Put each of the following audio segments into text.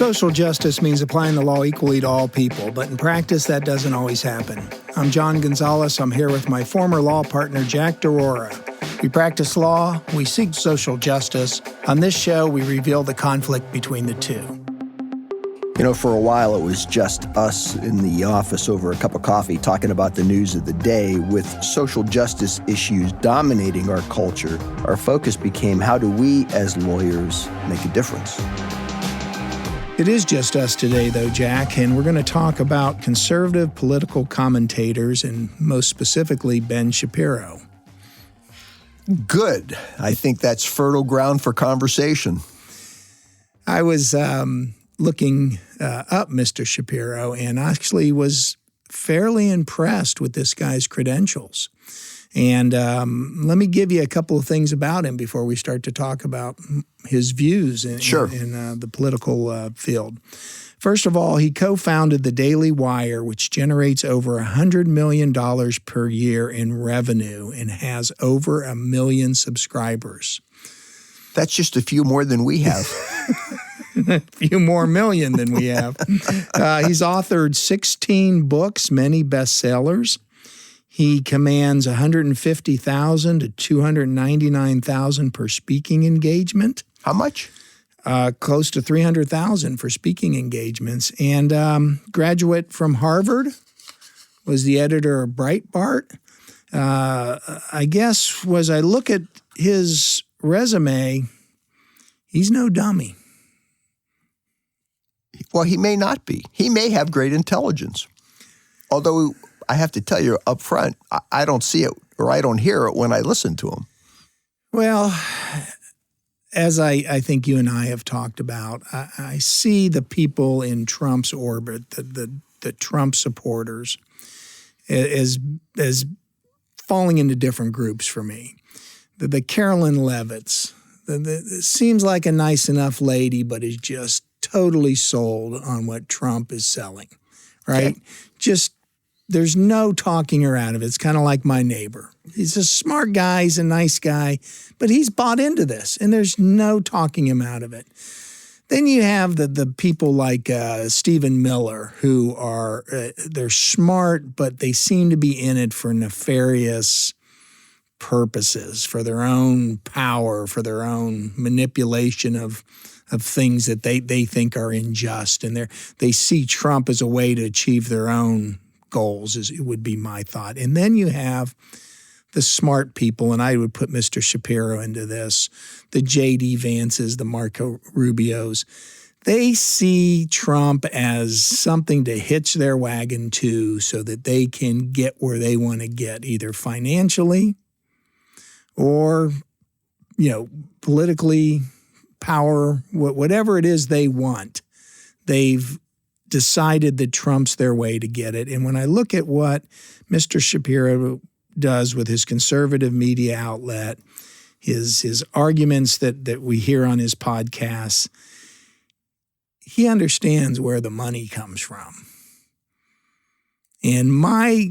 Social justice means applying the law equally to all people, but in practice, that doesn't always happen. I'm John Gonzalez. I'm here with my former law partner, Jack DeRora. We practice law, we seek social justice. On this show, we reveal the conflict between the two. You know, for a while, it was just us in the office over a cup of coffee talking about the news of the day. With social justice issues dominating our culture, our focus became how do we, as lawyers, make a difference? It is just us today, though, Jack, and we're going to talk about conservative political commentators and most specifically Ben Shapiro. Good. I think that's fertile ground for conversation. I was looking up Mr. Shapiro and actually was fairly impressed with this guy's credentials. And let me give you a couple of things about him before we start to talk about his views in the political field. First of all, he co-founded the Daily Wire, which generates over $100 million per year in revenue and has over 1 million subscribers. That's just a few more than we have. A few more million than we have. He's authored 16 books, many bestsellers. He commands $150,000 to $299,000 per speaking engagement. How much? Close to $300,000 for speaking engagements. And graduate from Harvard, was the editor of Breitbart. I guess, as I look at his resume, he's no dummy. Well, he may not be. He may have great intelligence. Although I have to tell you up front, I don't see it or I don't hear it when I listen to him. Well, as I think you and I have talked about, I see the people in Trump's orbit, the Trump supporters, as falling into different groups for me. The Carolyn Levitts, seems like a nice enough lady, but is just totally sold on what Trump is selling, right? Okay. There's no talking her out of it. It's kind of like my neighbor. He's a smart guy, he's a nice guy, but he's bought into this, and there's no talking him out of it. Then you have the people like Stephen Miller, who are, they're smart, but they seem to be in it for nefarious purposes, for their own power, for their own manipulation of things that they think are unjust. And they see Trump as a way to achieve their own goals, it would be my thought. And then you have the smart people, and I would put Mr. Shapiro into this, the J.D. Vances, the Marco Rubios. They see Trump as something to hitch their wagon to so that they can get where they want to get, either financially or, politically, power, whatever it is they want. They've decided that Trump's their way to get it. And when I look at what Mr. Shapiro does with his conservative media outlet, his arguments that we hear on his podcasts, he understands where the money comes from. And my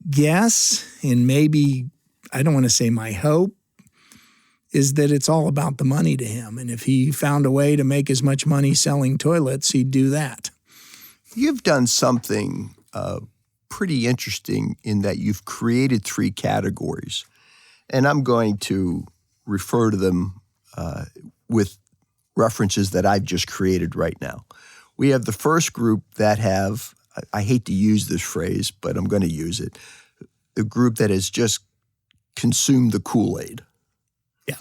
guess, and maybe, I don't want to say my hope, is that it's all about the money to him. And if he found a way to make as much money selling toilets, he'd do that. You've done something pretty interesting in that you've created 3 categories, and I'm going to refer to them with references that I've just created right now. We have the first group that have, I hate to use this phrase, but I'm going to use it, the group that has just consumed the Kool-Aid. Yeah.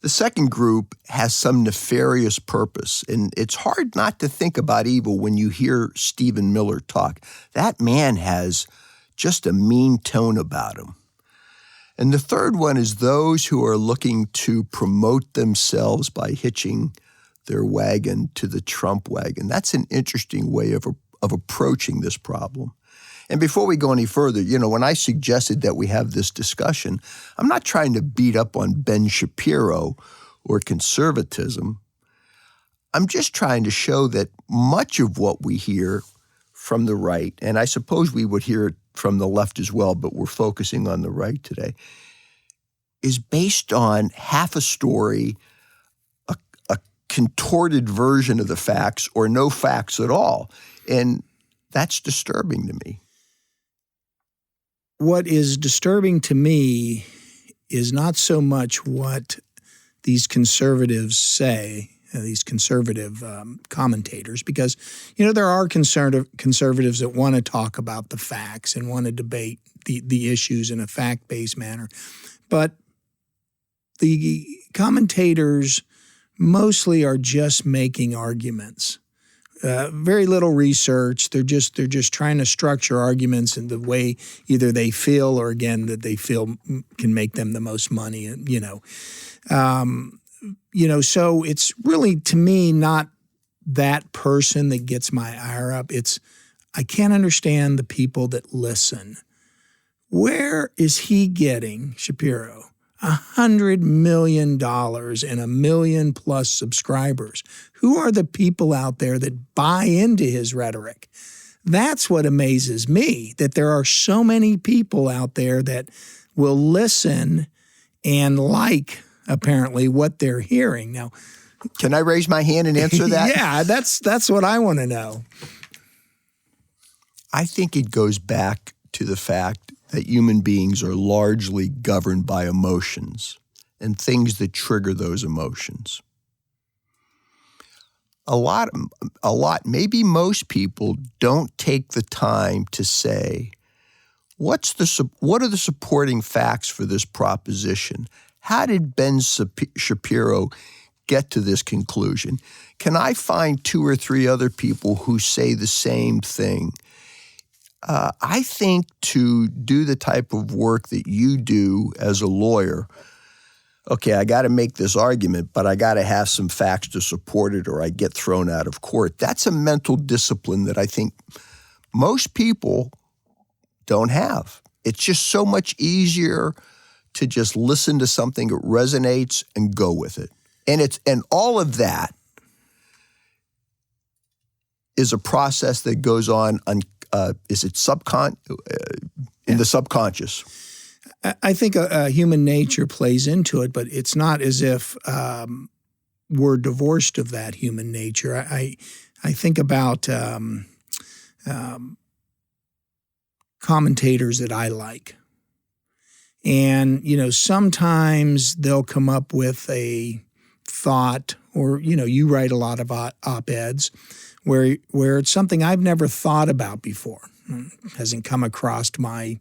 The second group has some nefarious purpose, and it's hard not to think about evil when you hear Stephen Miller talk. That man has just a mean tone about him. And the third one is those who are looking to promote themselves by hitching their wagon to the Trump wagon. That's an interesting way of approaching this problem. And before we go any further, when I suggested that we have this discussion, I'm not trying to beat up on Ben Shapiro or conservatism. I'm just trying to show that much of what we hear from the right, and I suppose we would hear it from the left as well, but we're focusing on the right today, is based on half a story, a contorted version of the facts or no facts at all. And that's disturbing to me. What is disturbing to me is not so much what these conservatives say, these conservative commentators, because, there are conservatives that want to talk about the facts and want to debate the issues in a fact-based manner. But the commentators mostly are just making arguments. Very little research. They're just trying to structure arguments in the way either they feel or, again, that they feel can make them the most money. So it's really, to me, not that person that gets my ire up. I can't understand the people that listen. Where is he getting, Shapiro, $100 million and 1 million plus subscribers? Who are the people out there that buy into his rhetoric? That's what amazes me, that there are so many people out there that will listen and apparently, what they're hearing. Now, can I raise my hand and answer that? Yeah, that's what I want to know. I think it goes back to the fact that human beings are largely governed by emotions and things that trigger those emotions. A lot, maybe most people don't take the time to say, what are the supporting facts for this proposition? How did Ben Shapiro get to this conclusion? Can I find 2 or 3 other people who say the same thing? I think to do the type of work that you do as a lawyer, okay, I got to make this argument, but I got to have some facts to support it or I get thrown out of court. That's a mental discipline that I think most people don't have. It's just so much easier to just listen to something that resonates and go with it. And all of that is a process that goes on is it in the subconscious? I think human nature plays into it, but it's not as if we're divorced of that human nature. I think about commentators that I like. And, sometimes they'll come up with a thought, or, you write a lot of op-eds where it's something I've never thought about before. Hasn't come across my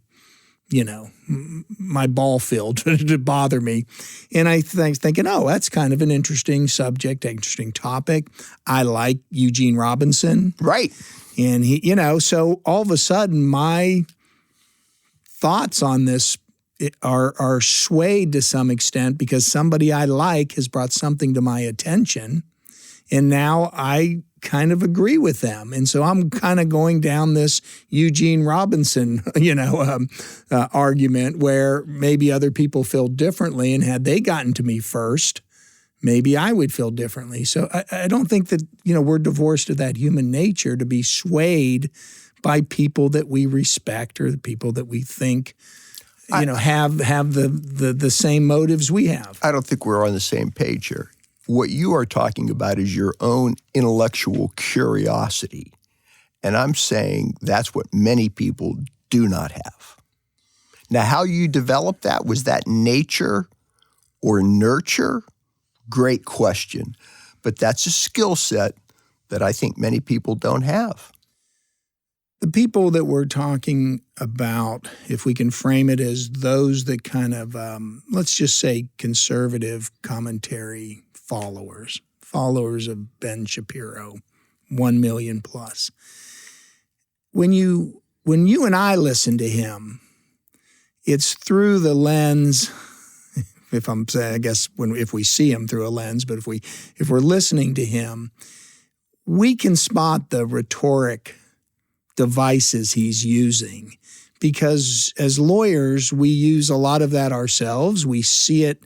ball field to bother me. And I thinking, oh, that's kind of an interesting subject, interesting topic. I like Eugene Robinson. Right. And he, so all of a sudden my thoughts on this are swayed to some extent because somebody I like has brought something to my attention, and now I kind of agree with them. And so I'm kind of going down this Eugene Robinson, argument where maybe other people feel differently, and had they gotten to me first, maybe I would feel differently. So I don't think that, we're divorced of that human nature to be swayed by people that we respect or the people that we think have the same motives we have. I don't think we're on the same page here. What you are talking about is your own intellectual curiosity. And I'm saying that's what many people do not have. Now, how you developed that, was that nature or nurture? Great question. But that's a skill set that I think many people don't have. The people that we're talking about, if we can frame it as those that kind of, let's just say conservative commentary followers of Ben Shapiro, 1 million plus. When you and I listen to him, it's through the lens, if I'm saying, I guess if we see him through a lens, but if we're listening to him, we can spot the rhetoric devices he's using, because as lawyers, we use a lot of that ourselves. We see it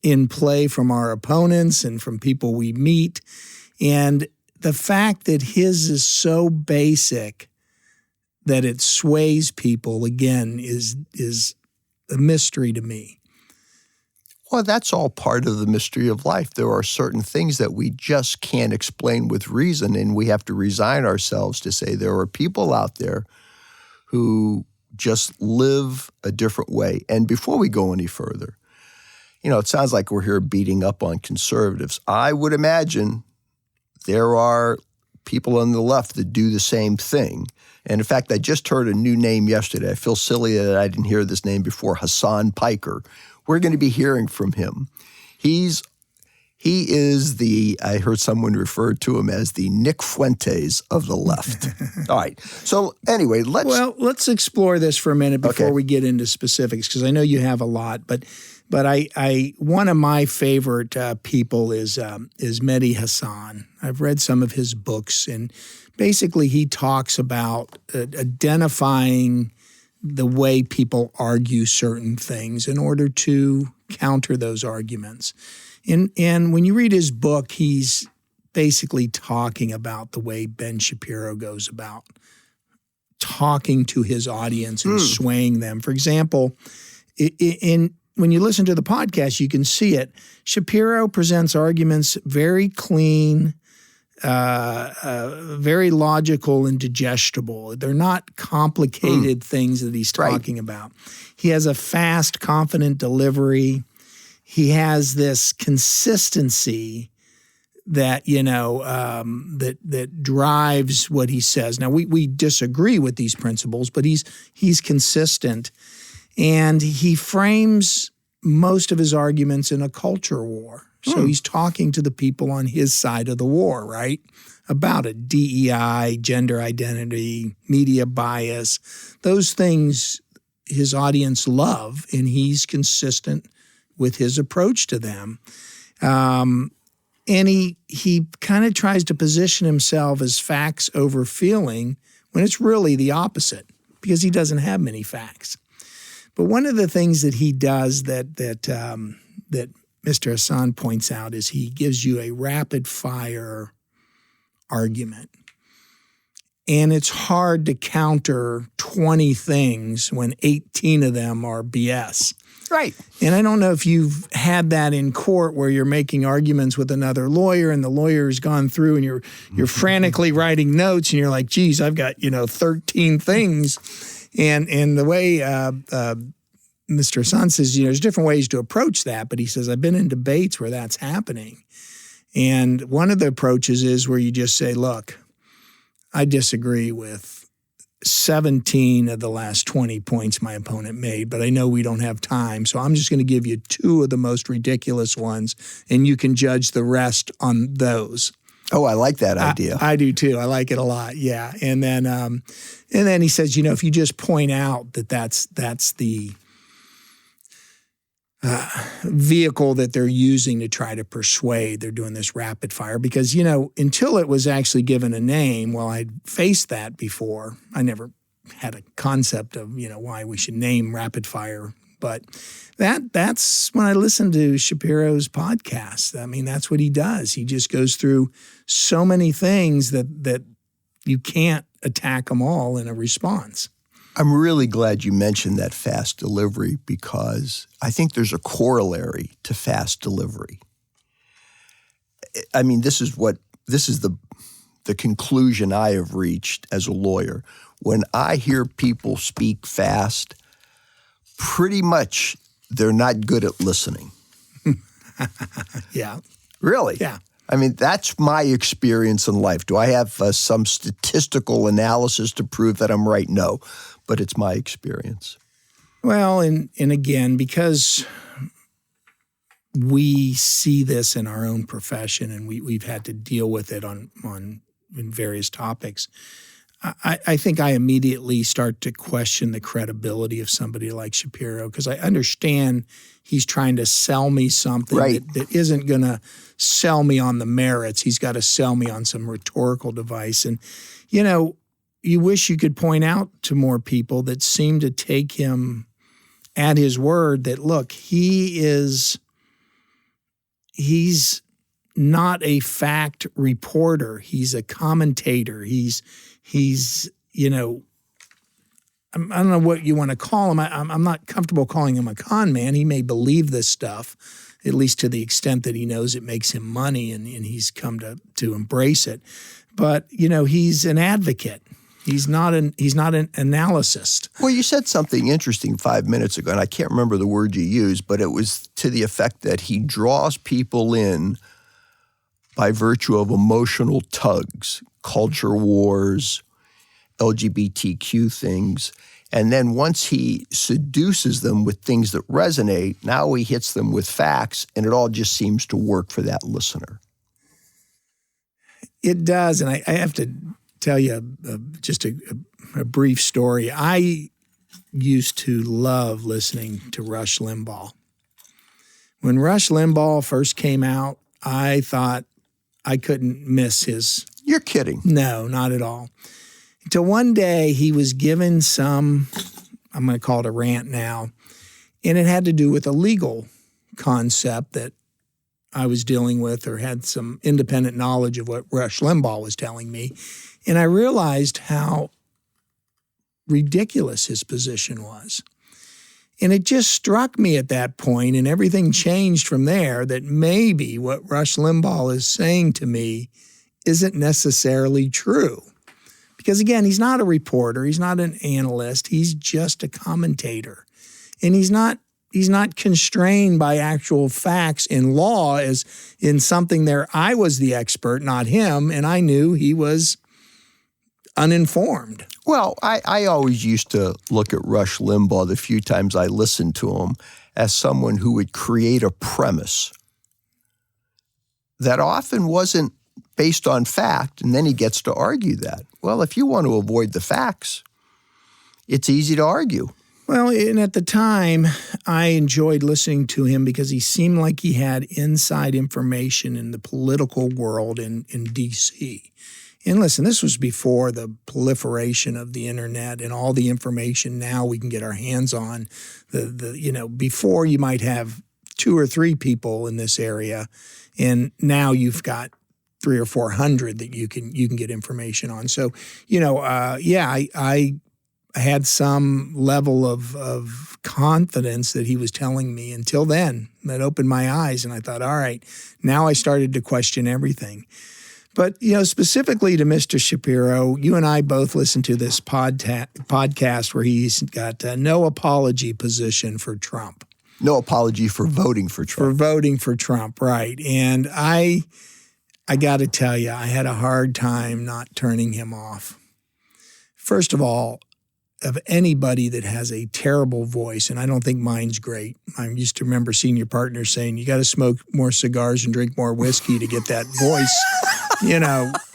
in play from our opponents and from people we meet. And the fact that his is so basic that it sways people, again, is a mystery to me. Well, that's all part of the mystery of life. There are certain things that we just can't explain with reason, and we have to resign ourselves to say there are people out there who just live a different way. And before we go any further, it sounds like we're here beating up on conservatives. I would imagine there are people on the left that do the same thing. And in fact, I just heard a new name yesterday. I feel silly that I didn't hear this name before, Hassan Piker. We're going to be hearing from him. He is I heard someone refer to him as the Nick Fuentes of the left. All right. So anyway, let's explore this for a minute before we get into specifics, because I know you have a lot, but I one of my favorite people is Mehdi Hassan. I've read some of his books, and basically he talks about identifying the way people argue certain things in order to counter those arguments. And when you read his book, he's basically talking about the way Ben Shapiro goes about talking to his audience and swaying them. For example, when you listen to the podcast, you can see it. Shapiro presents arguments very clean, very logical and digestible. They're not complicated things that he's talking about. He has a fast, confident delivery. He has this consistency that, that drives what he says. Now, we disagree with these principles, but he's consistent. And he frames most of his arguments in a culture war. So he's talking to the people on his side of the war, right? About it. DEI, gender identity, media bias, those things his audience love, and he's consistent with his approach to them. And he kind of tries to position himself as facts over feeling when it's really the opposite, because he doesn't have many facts. But one of the things that he does that Mr. Hassan points out is he gives you a rapid fire argument. And it's hard to counter 20 things when 18 of them are BS. Right. And I don't know if you've had that in court where you're making arguments with another lawyer and the lawyer's gone through and you're frantically writing notes and you're like, geez, I've got, 13 things. And the way Mr. Hassan says, there's different ways to approach that, but he says, I've been in debates where that's happening. And one of the approaches is where you just say, look, I disagree with 17 of the last 20 points my opponent made, but I know we don't have time, so I'm just going to give you 2 of the most ridiculous ones, and you can judge the rest on those. Oh, I like that idea. I do too. I like it a lot. Yeah. And then he says, if you just point out that that's the vehicle that they're using to try to persuade, they're doing this rapid fire because, until it was actually given a name, well, I'd faced that before. I never had a concept of, why we should name rapid fire. But that's when I listened to Shapiro's podcast. I mean, that's what he does. He just goes through so many things that you can't attack them all in a response. I'm really glad you mentioned that fast delivery because I think there's a corollary to fast delivery. I mean, this is the conclusion I have reached as a lawyer. When I hear people speak fast, pretty much they're not good at listening. Yeah. Really? Yeah. I mean, that's my experience in life. Do I have some statistical analysis to prove that I'm right? No, but it's my experience. Well, and again, because we see this in our own profession and we've had to deal with it in various topics, I think I immediately start to question the credibility of somebody like Shapiro because I understand he's trying to sell me something that isn't going to sell me on the merits. He's got to sell me on some rhetorical device. And, you wish you could point out to more people that seem to take him at his word that, look, he's not a fact reporter. He's a commentator. He's I don't know what you want to call him. I'm not comfortable calling him a con man. He may believe this stuff, at least to the extent that he knows it makes him money, and he's come to embrace it. But, he's an advocate. He's not an analyst. Well, you said something interesting 5 minutes ago, and I can't remember the word you used, but it was to the effect that he draws people in by virtue of emotional tugs, culture wars, LGBTQ things. And then once he seduces them with things that resonate, now he hits them with facts, and it all just seems to work for that listener. It does, and I have to tell you just a brief story. I used to love listening to Rush Limbaugh. When Rush Limbaugh first came out, I thought I couldn't miss his... You're kidding. No, not at all. Until one day he was given some, I'm going to call it a rant now, and it had to do with a legal concept that I was dealing with or had some independent knowledge of what Rush Limbaugh was telling me. And I realized how ridiculous his position was. And it just struck me at that point, and everything changed from there, that maybe what Rush Limbaugh is saying to me isn't necessarily true. Because again, he's not a reporter, he's not an analyst, he's just a commentator. And he's not constrained by actual facts in law as in something there. I was the expert, not him, and I knew he was uninformed. Well, I always used to look at Rush Limbaugh the few times I listened to him as someone who would create a premise that often wasn't based on fact, and then he gets to argue that. Well, if you want to avoid the facts, it's easy to argue. Well, and at the time, I enjoyed listening to him because he seemed like he had inside information in the political world in D.C. And listen, this was before the proliferation of the internet and all the information now we can get our hands on. Before you might have 2 or 3 people in this area, and now you've got 300 or 400 that you can get information on. So, I had some level of confidence that he was telling me until then. That opened my eyes, and I thought, all right, now I started to question everything. But, specifically to Mr. Shapiro, you and I both listened to this podcast where he's got no apology position for Trump. No apology for voting for Trump. For voting for Trump, right. And I got to tell you, I had a hard time not turning him off. First of all, of anybody that has a terrible voice, and I don't think mine's great. I used to remember senior partners saying, you got to smoke more cigars and drink more whiskey to get that voice,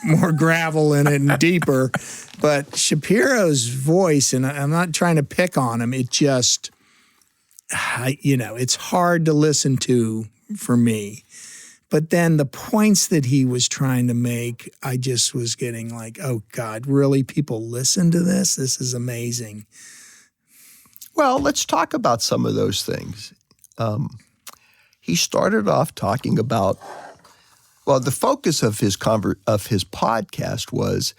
more gravel in it and deeper. But Shapiro's voice, and I'm not trying to pick on him, it just, it's hard to listen to for me. But then the points that he was trying to make, I just was getting like, oh, God, really? People listen to this? This is amazing. Well, let's talk about some of those things. He started off talking about, the focus of his podcast was,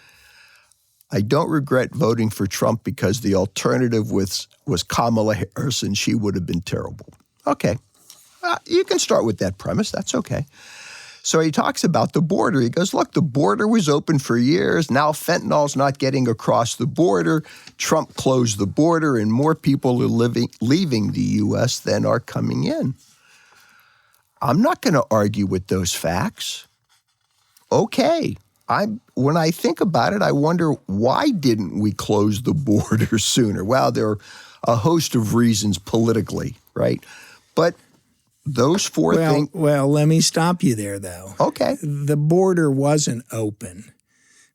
I don't regret voting for Trump because the alternative was Kamala Harris and she would have been terrible. Okay. You can start with that premise. That's okay. So he talks about the border. He goes, look, the border was open for years. Now fentanyl's not getting across the border. Trump closed the border, and more people are leaving the U.S. than are coming in. I'm not going to argue with those facts. Okay. When I think about it, I wonder, why didn't we close the border sooner? Well, there are a host of reasons politically, right? But those four things. Well, let me stop you there, though. Okay. The border wasn't open.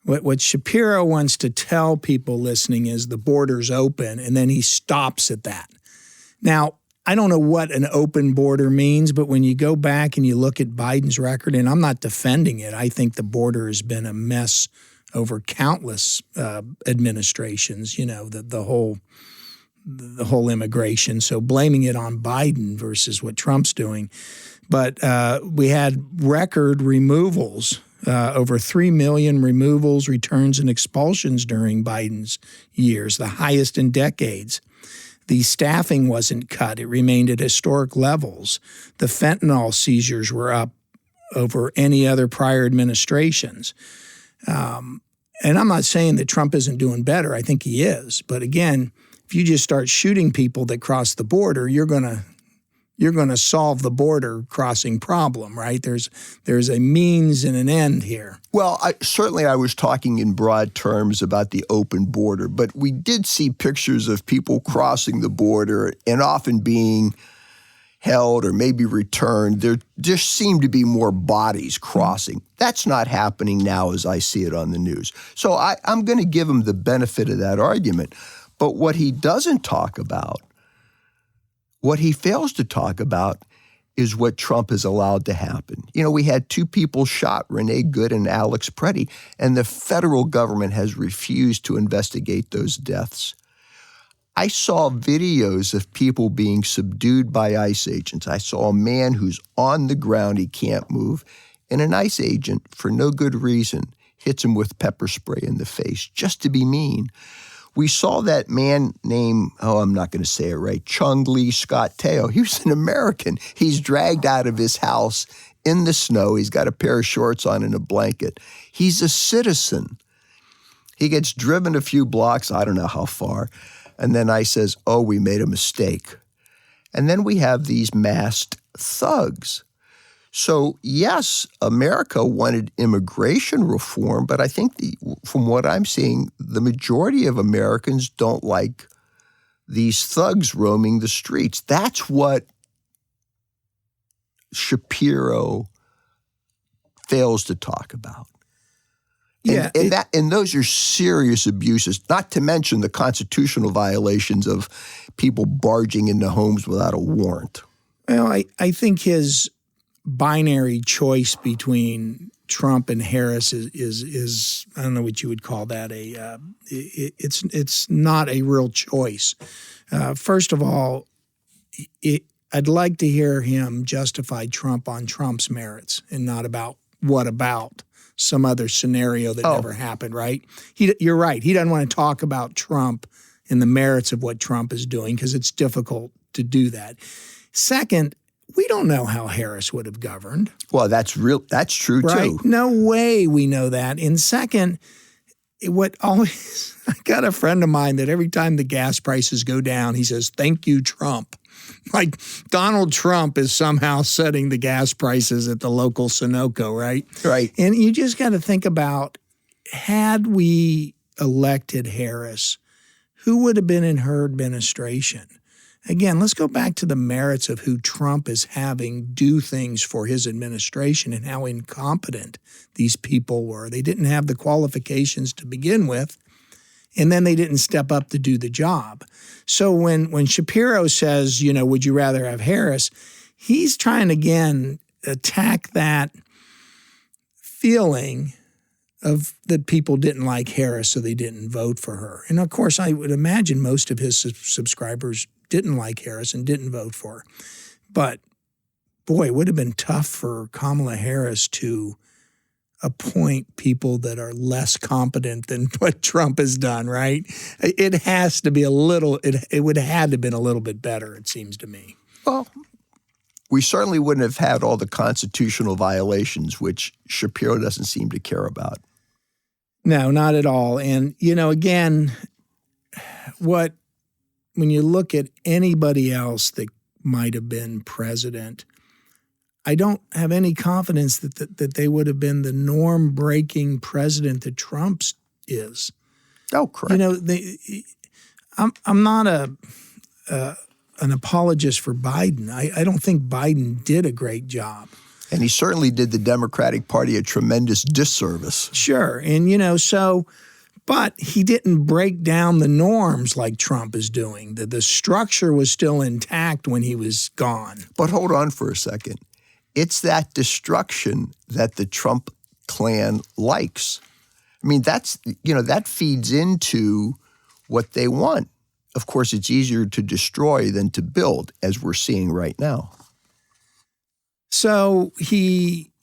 What Shapiro wants to tell people listening is the border's open, and then he stops at that. Now, I don't know what an open border means, but when you go back and you look at Biden's record, and I'm not defending it, I think the border has been a mess over countless administrations, the whole immigration. So blaming it on Biden versus what Trump's doing. But we had record removals over 3 million removals, returns, and expulsions during Biden's years, the highest in decades. The staffing wasn't cut. It remained at historic levels. The fentanyl seizures were up over any other prior administrations. And I'm not saying that Trump isn't doing better. I think he is. But again, if you just start shooting people that cross the border, you're going to solve the border crossing problem, right? There's a means and an end here. Well, certainly I was talking in broad terms about the open border, but we did see pictures of people crossing the border and often being held or maybe returned. There just seemed to be more bodies crossing. That's not happening now as I see it on the news. So I'm going to give him the benefit of that argument. But what he doesn't talk about, what he fails to talk about, is what Trump has allowed to happen. You know, we had 2 people shot, Renee Good and Alex Preddy, and the federal government has refused to investigate those deaths. I saw videos of people being subdued by ICE agents. I saw a man who's on the ground, he can't move, and an ICE agent, for no good reason, hits him with pepper spray in the face, just to be mean. We saw that man named, I'm not going to say it right, Chung Lee Scott Teo. He was an American. He's dragged out of his house in the snow. He's got a pair of shorts on and a blanket. He's a citizen. He gets driven a few blocks, I don't know how far, and then ICE says, we made a mistake. And then we have these masked thugs. So yes, America wanted immigration reform, but I think from what I'm seeing, the majority of Americans don't like these thugs roaming the streets. That's what Shapiro fails to talk about. And those are serious abuses, not to mention the constitutional violations of people barging into homes without a warrant. Well, I think his binary choice between Trump and Harris is I don't know what you would call that, it's not a real choice. First of all, I'd like to hear him justify Trump on Trump's merits and not about what about some other scenario that never happened, right? You're right. He doesn't want to talk about Trump and the merits of what Trump is doing because it's difficult to do that. Second, we don't know how Harris would have governed. Well, that's true, right? too. No way we know that. And second, I got a friend of mine that every time the gas prices go down, he says, "Thank you, Trump." Like Donald Trump is somehow setting the gas prices at the local Sunoco, right? Right. And you just got to think about, had we elected Harris, who would have been in her administration? Again, let's go back to the merits of who Trump is having do things for his administration and how incompetent these people were. They didn't have the qualifications to begin with, and then they didn't step up to do the job. So when Shapiro says, would you rather have Harris, he's trying to, again, attack that feeling of that people didn't like Harris, so they didn't vote for her. And, of course, I would imagine most of his subscribers didn't like Harris and didn't vote for her. But, boy, it would have been tough for Kamala Harris to appoint people that are less competent than what Trump has done, right? It has to be it would have had to have been a little bit better, it seems to me. Well, we certainly wouldn't have had all the constitutional violations, which Shapiro doesn't seem to care about. No, not at all. And, again, when you look at anybody else that might have been president, I don't have any confidence that they would have been the norm-breaking president that Trump is. Oh, correct. I'm not an apologist for Biden. I don't think Biden did a great job. And he certainly did the Democratic Party a tremendous disservice. Sure. And, but he didn't break down the norms like Trump is doing. The structure was still intact when he was gone. But hold on for a second. It's that destruction that the Trump clan likes. I mean, that feeds into what they want. Of course, it's easier to destroy than to build, as we're seeing right now. So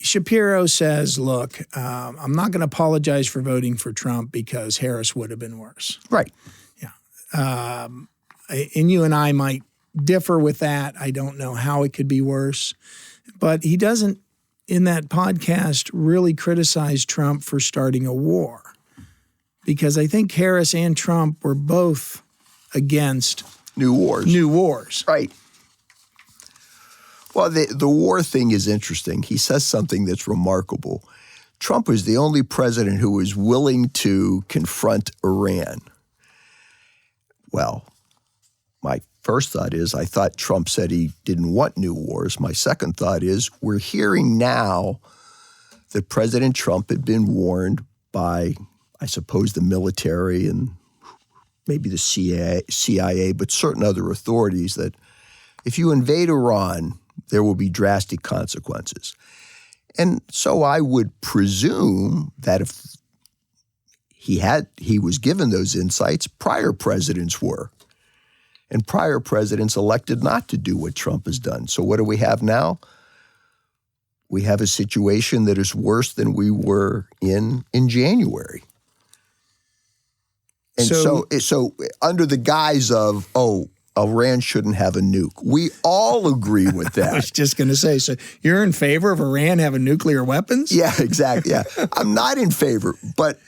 Shapiro says, look, I'm not going to apologize for voting for Trump because Harris would have been worse. Right. Yeah. And you and I might differ with that. I don't know how it could be worse. But he doesn't, in that podcast, really criticize Trump for starting a war. Because I think Harris and Trump were both against new wars. Right. Well, the war thing is interesting. He says something that's remarkable. Trump was the only president who was willing to confront Iran. Well, my first thought is I thought Trump said he didn't want new wars. My second thought is we're hearing now that President Trump had been warned by, I suppose, the military and maybe the CIA, but certain other authorities that if you invade Iran, there will be drastic consequences. And so I would presume that if he was given those insights, prior presidents were. And prior presidents elected not to do what Trump has done. So what do we have now? We have a situation that is worse than we were in January. And so under the guise of, Iran shouldn't have a nuke. We all agree with that. I was just going to say, so you're in favor of Iran having nuclear weapons? Yeah, exactly. Yeah. I'm not in favor, but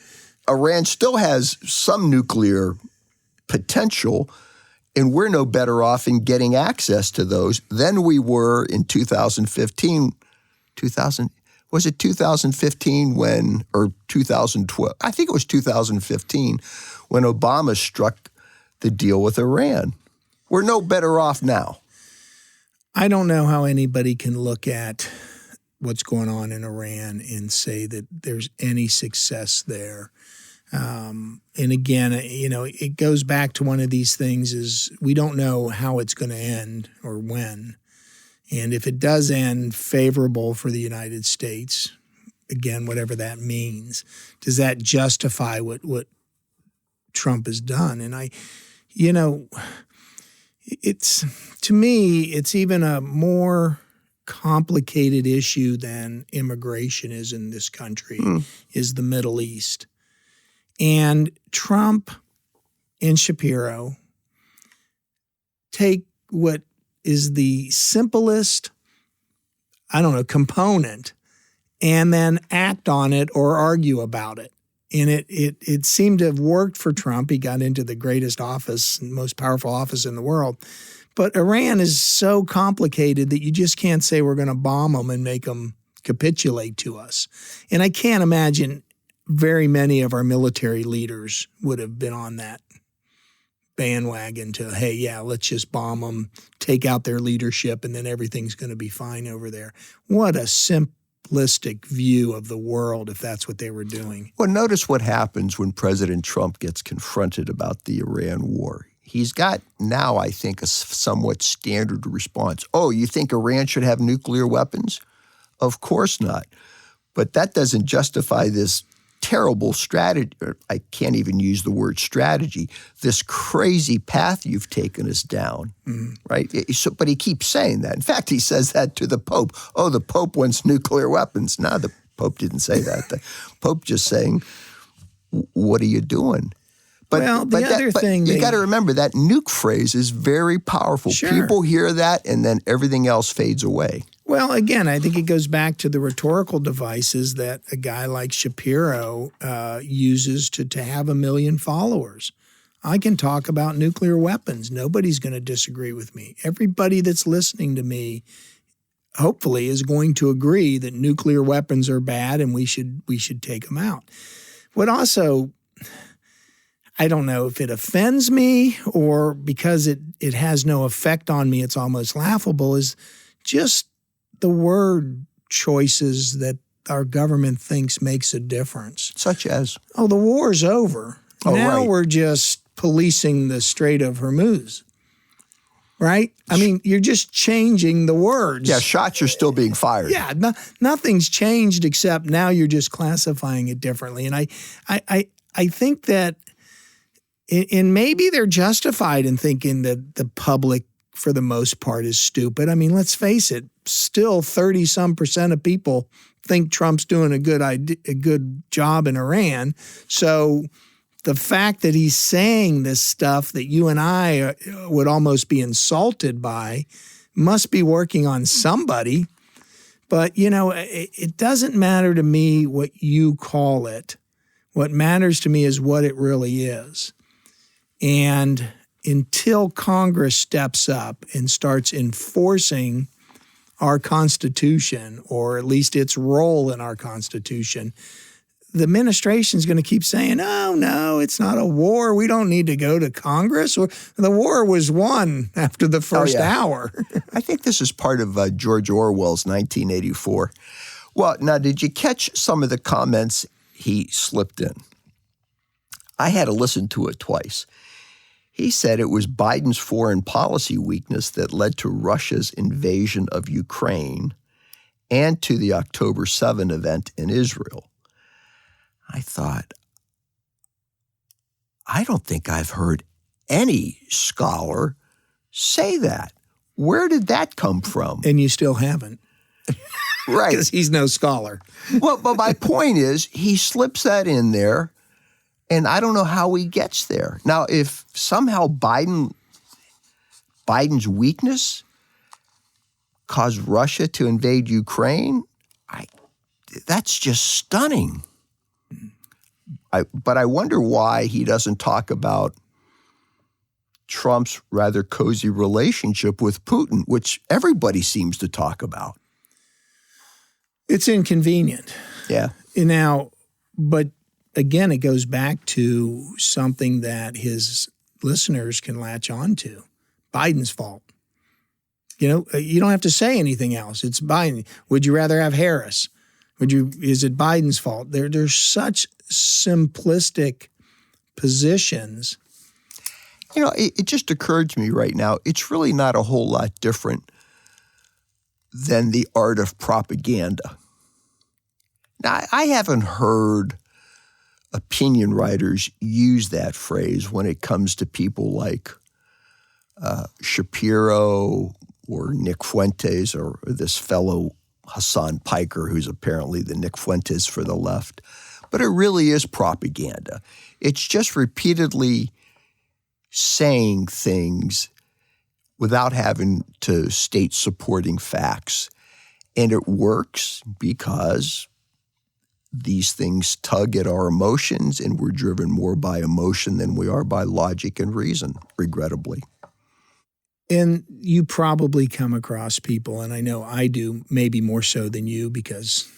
Iran still has some nuclear potential, and we're no better off in getting access to those than we were in 2015. Was it 2015 or 2012? I think it was 2015 when Obama struck the deal with Iran. We're no better off now. I don't know how anybody can look at what's going on in Iran and say that there's any success there. And again, it goes back to one of these things is we don't know how it's going to end or when. And if it does end favorable for the United States, again, whatever that means, does that justify what Trump has done? And to me, it's even a more complicated issue than immigration is in this country, is the Middle East. And Trump and Shapiro take what is the simplest, component and then act on it or argue about it. And it seemed to have worked for Trump. He got into the greatest office, most powerful office in the world. But Iran is so complicated that you just can't say we're going to bomb them and make them capitulate to us. And I can't imagine very many of our military leaders would have been on that bandwagon to, hey, yeah, let's just bomb them, take out their leadership, and then everything's going to be fine over there. What a simplistic view of the world if that's what they were doing. Well, notice what happens when President Trump gets confronted about the Iran war. He's got now, I think, a somewhat standard response. Oh, you think Iran should have nuclear weapons? Of course not. But that doesn't justify this terrible strategy. I can't even use the word strategy. This crazy path you've taken us down, right? But he keeps saying that. In fact, he says that to the Pope. Oh, the Pope wants nuclear weapons. No, the Pope didn't say that. The Pope just saying, what are you doing? But you got to remember that nuke phrase is very powerful. Sure. People hear that, and then everything else fades away. Well, again, I think it goes back to the rhetorical devices that a guy like Shapiro uses to have 1 million followers. I can talk about nuclear weapons. Nobody's going to disagree with me. Everybody that's listening to me, hopefully, is going to agree that nuclear weapons are bad and we should take them out. What also, I don't know if it offends me or because it has no effect on me, it's almost laughable, is just the word choices that our government thinks makes a difference. Such as? Oh, the war's over. Oh, now right. We're just policing the Strait of Hormuz, right? I mean, you're just changing the words. Yeah, shots are still being fired. Yeah, nothing's changed except now you're just classifying it differently. And I think that, and maybe they're justified in thinking that the public for the most part, is stupid. I mean, let's face it, still 30-some% of people think Trump's doing a good job in Iran. So the fact that he's saying this stuff that you and I would almost be insulted by must be working on somebody. But, it doesn't matter to me what you call it. What matters to me is what it really is. And until Congress steps up and starts enforcing our Constitution, or at least its role in our Constitution, the administration is going to keep saying, oh, no, it's not a war. We don't need to go to Congress. The war was won after the first hour. I think this is part of George Orwell's 1984. Well, now, did you catch some of the comments he slipped in? I had to listen to it twice. He said it was Biden's foreign policy weakness that led to Russia's invasion of Ukraine and to the October 7 event in Israel. I thought, I don't think I've heard any scholar say that. Where did that come from? And you still haven't. Right. Because he's no scholar. Well, but my point is, he slips that in there, and I don't know how he gets there. Now, if somehow Biden's weakness caused Russia to invade Ukraine, that's just stunning. But I wonder why he doesn't talk about Trump's rather cozy relationship with Putin, which everybody seems to talk about. It's inconvenient. Yeah. Now, but again, it goes back to something that his listeners can latch on to. Biden's fault. You don't have to say anything else. It's Biden. Would you rather have Harris? Is it Biden's fault? There's such simplistic positions. It just occurred to me right now, it's really not a whole lot different than the art of propaganda. Now, I haven't heard opinion writers use that phrase when it comes to people like Shapiro or Nick Fuentes or this fellow Hassan Piker, who's apparently the Nick Fuentes for the left. But it really is propaganda. It's just repeatedly saying things without having to state supporting facts. And it works because these things tug at our emotions, and we're driven more by emotion than we are by logic and reason, regrettably. And you probably come across people, and I know I do, maybe more so than you, because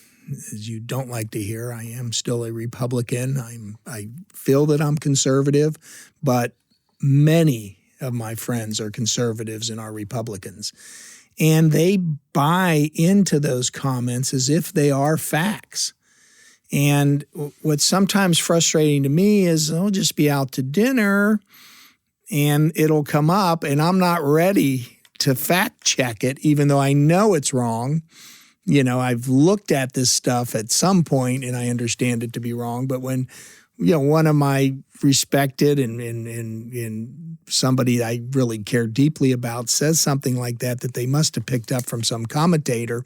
as you don't like to hear, I am still a Republican. I feel that I'm conservative, but many of my friends are conservatives and are Republicans. And they buy into those comments as if they are facts. And what's sometimes frustrating to me is I'll just be out to dinner and it'll come up and I'm not ready to fact check it, even though I know it's wrong. I've looked at this stuff at some point and I understand it to be wrong. But when, one of my respected and somebody I really care deeply about says something like that they must have picked up from some commentator,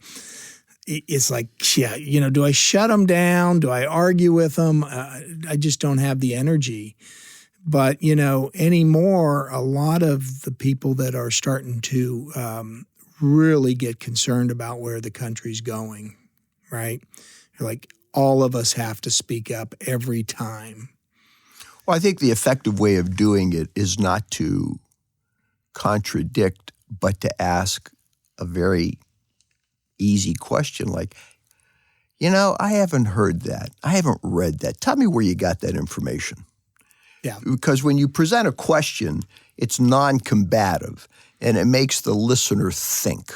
it's like, do I shut them down? Do I argue with them? I just don't have the energy. But, anymore, a lot of the people that are starting to really get concerned about where the country's going, right? They're like, all of us have to speak up every time. Well, I think the effective way of doing it is not to contradict, but to ask a very easy question like, I haven't heard that. I haven't read that. Tell me where you got that information. Yeah. Because when you present a question, it's non-combative and it makes the listener think.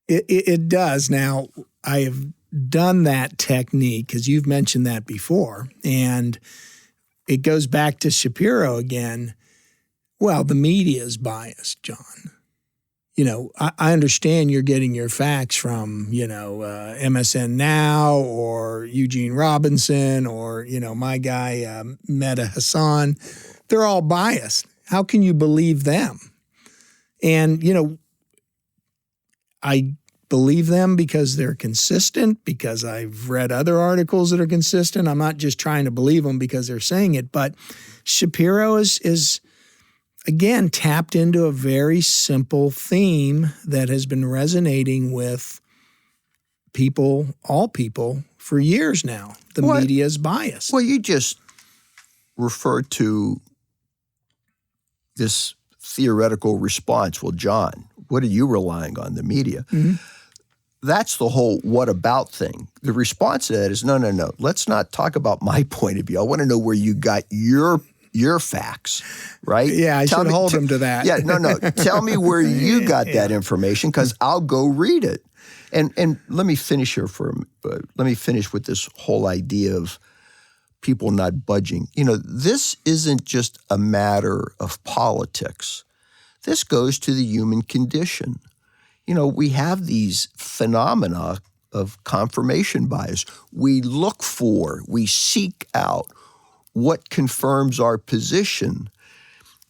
It does. Now, I have done that technique because you've mentioned that before, and it goes back to Shapiro again. Well, the media is biased, John. I understand you're getting your facts from, MSN Now or Eugene Robinson or, my guy, Mehdi Hassan. They're all biased. How can you believe them? And, I believe them because they're consistent, because I've read other articles that are consistent. I'm not just trying to believe them because they're saying it. But Shapiro is again, tapped into a very simple theme that has been resonating with people, all people, for years now. The media is biased. Well, you just referred to this theoretical response. Well, John, what are you relying on? The media. Mm-hmm. That's the whole what about thing. The response to that is, no. Let's not talk about my point of view. I want to know where you got your facts, right? Yeah, I should hold them to that. Yeah, no. Tell me where you got that information, because I'll go read it. And let me finish here let me finish with this whole idea of people not budging. This isn't just a matter of politics. This goes to the human condition. We have these phenomena of confirmation bias. We seek out what confirms our position.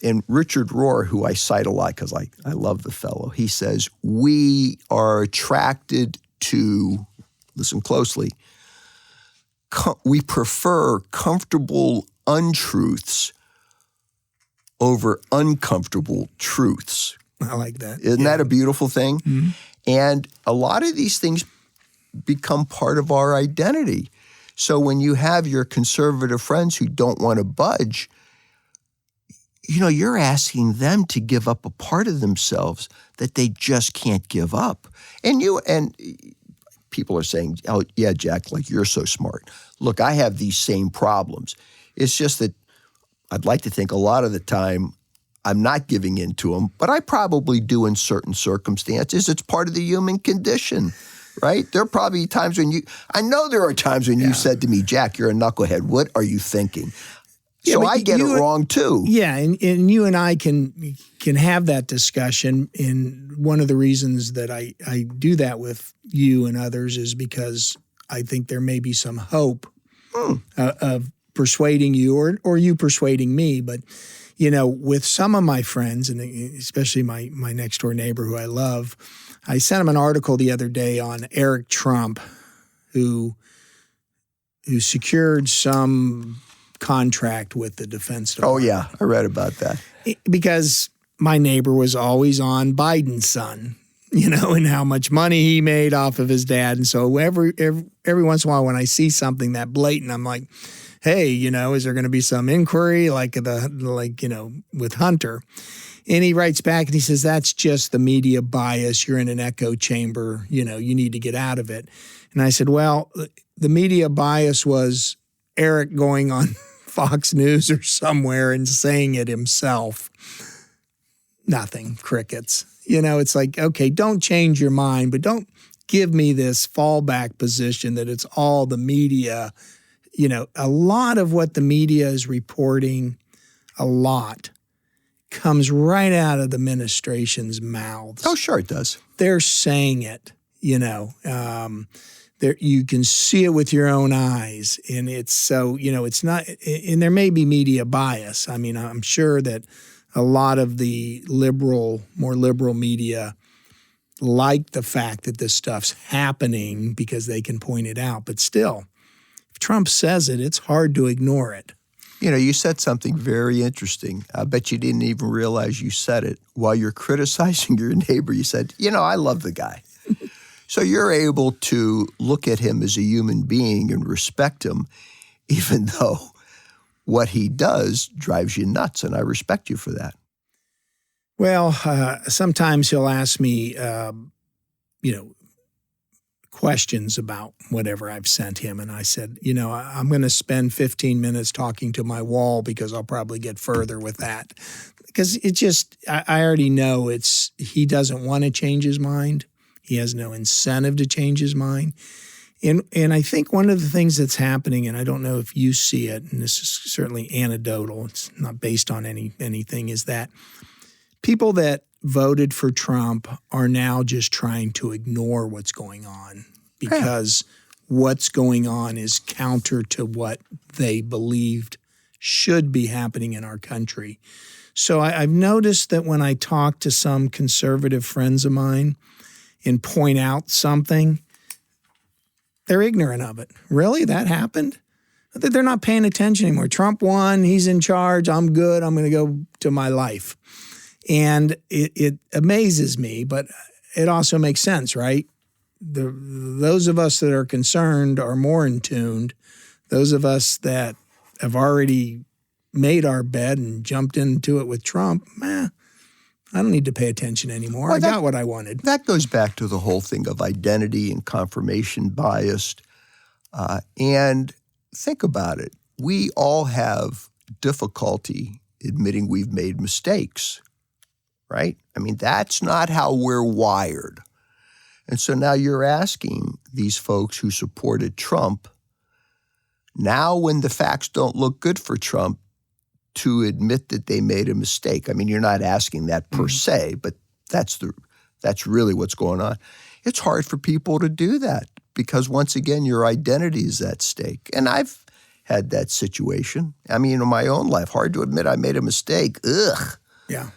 And Richard Rohr, who I cite a lot because I love the fellow, he says, we are attracted to, listen closely, we prefer comfortable untruths over uncomfortable truths. I like that. Isn't that a beautiful thing? Mm-hmm. And a lot of these things become part of our identity. So when you have your conservative friends who don't want to budge, you're asking them to give up a part of themselves that they just can't give up. And people are saying, oh, yeah, Jack, like you're so smart. Look, I have these same problems. It's just that I'd like to think a lot of the time I'm not giving in to them, but I probably do in certain circumstances. It's part of the human condition, right? There are probably times when I know there are times when you said to me, Jack, you're a knucklehead. What are you thinking? Yeah, so I get it wrong too. Yeah, and you and I can have that discussion. And one of the reasons that I do that with you and others is because I think there may be some hope of persuading you or you persuading me. But, with some of my friends, and especially my next door neighbor who I love, I sent him an article the other day on Eric Trump, who secured some contract with the Defense Department. Oh, yeah. I read about that. Because my neighbor was always on Biden's son, and how much money he made off of his dad. And so every once in a while when I see something that blatant, I'm like, hey, is there going to be some inquiry with Hunter? And he writes back and he says, that's just the media bias. You're in an echo chamber. You need to get out of it. And I said, well, the media bias was Eric going on Fox News or somewhere and saying it himself. Nothing, crickets. It's like, okay, don't change your mind, but don't give me this fallback position that it's all the media. A lot of what the media is reporting, comes right out of the administration's mouths. Oh, sure it does. They're saying it, there, you can see it with your own eyes, and it's so, it's not, and there may be media bias. I mean, I'm sure that a lot of the more liberal media like the fact that this stuff's happening because they can point it out. But still, if Trump says it, it's hard to ignore it. You said something very interesting. I bet you didn't even realize you said it. While you're criticizing your neighbor, you said, I love the guy. So you're able to look at him as a human being and respect him, even though what he does drives you nuts, and I respect you for that. Well, sometimes he'll ask me, questions about whatever I've sent him, and I said, I'm going to spend 15 minutes talking to my wall because I'll probably get further with that. Because it just, I already know he doesn't want to change his mind. He has no incentive to change his mind. And I think one of the things that's happening, and I don't know if you see it, and this is certainly anecdotal, it's not based on anything, is that people that voted for Trump are now just trying to ignore what's going on because what's going on is counter to what they believed should be happening in our country. So I've noticed that when I talk to some conservative friends of mine and point out something, they're ignorant of it. Really? That happened? They're not paying attention anymore. Trump won. He's in charge. I'm good. I'm going to go to my life. And it amazes me, but it also makes sense, right? Those of us that are concerned are more in tuned. Those of us that have already made our bed and jumped into it with Trump, I don't need to pay attention anymore. I got what I wanted. That goes back to the whole thing of identity and confirmation bias. And think about it. We all have difficulty admitting we've made mistakes, right? I mean, that's not how we're wired. And so now you're asking these folks who supported Trump, now when the facts don't look good for Trump, to admit that they made a mistake. I mean, you're not asking that per se, but that's really what's going on. It's hard for people to do that because, once again, your identity is at stake. And I've had that situation. I mean, in my own life, hard to admit I made a mistake. Ugh. Yeah.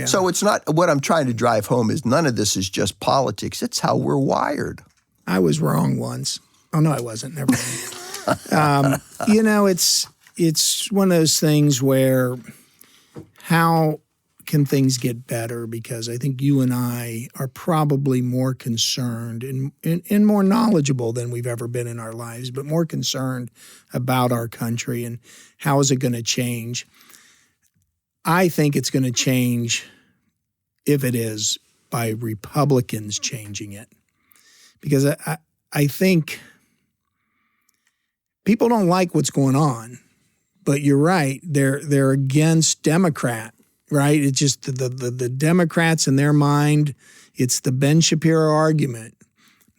So it's not, what I'm trying to drive home is none of this is just politics. It's how we're wired. I was wrong once. Oh, no, I wasn't. Never mind. It's one of those things where how can things get better? Because I think you and I are probably more concerned and more knowledgeable than we've ever been in our lives, but more concerned about our country and how is it going to change. I think it's going to change, if it is, by Republicans changing it. Because I think people don't like what's going on. But you're right. They're against Democrat, right? It's just the Democrats in their mind. It's the Ben Shapiro argument.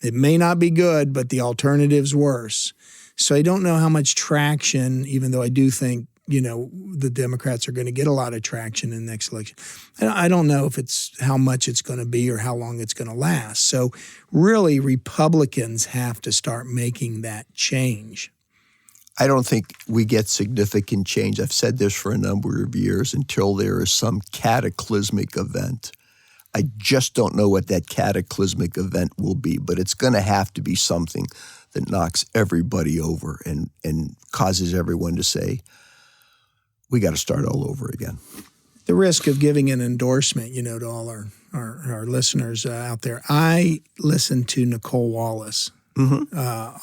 It may not be good, but the alternative's worse. So I don't know how much traction, even though I do think, the Democrats are going to get a lot of traction in the next election. I don't know if it's how much it's going to be or how long it's going to last. So really, Republicans have to start making that change. I don't think we get significant change. I've said this for a number of years until there is some cataclysmic event. I just don't know what that cataclysmic event will be, but it's going to have to be something that knocks everybody over and causes everyone to say, we got to start all over again. The risk of giving an endorsement, to all our listeners out there. I listen to Nicole Wallace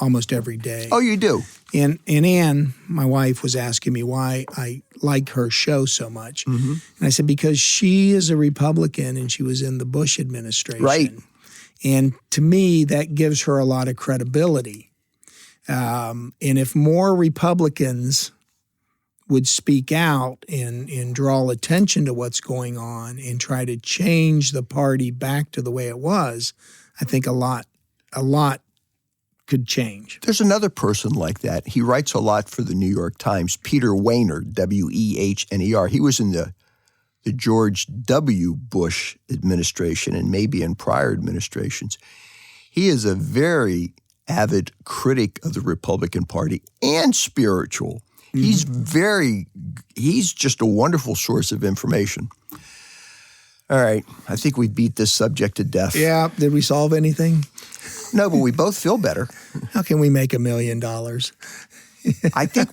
almost every day. Oh, you do? And Ann, my wife, was asking me why I like her show so much. And I said, because she is a Republican and she was in the Bush administration. Right. And to me, that gives her a lot of credibility. And if more Republicans would speak out and draw attention to what's going on and try to change the party back to the way it was, I think a lot could change. There's another person like that. He writes a lot for the New York Times, Peter Wehner, W-E-H-N-E-R. He was in the George W. Bush administration and maybe in prior administrations. He is a very avid critic of the Republican Party and spiritual. He's just a wonderful source of information. All right. I think we beat this subject to death. Yeah. Did we solve anything? No, but we both feel better. How can we make $1 million? I think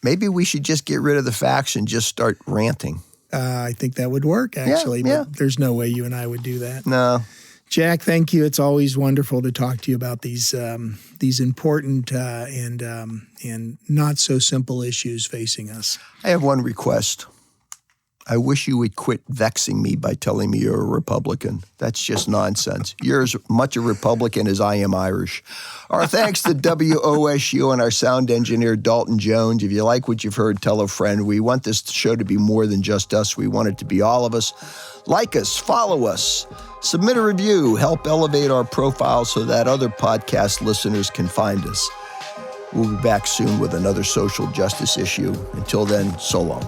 maybe we should just get rid of the facts and just start ranting. I think that would work, actually. Yeah. But there's no way you and I would do that. No. Jack, thank you. It's always wonderful to talk to you about these important and not so simple issues facing us. I have one request. I wish you would quit vexing me by telling me you're a Republican. That's just nonsense. You're as much a Republican as I am Irish. Our thanks to WOSU and our sound engineer, Dalton Jones. If you like what you've heard, tell a friend. We want this show to be more than just us. We want it to be all of us. Like us, follow us, submit a review, help elevate our profile so that other podcast listeners can find us. We'll be back soon with another social justice issue. Until then, so long.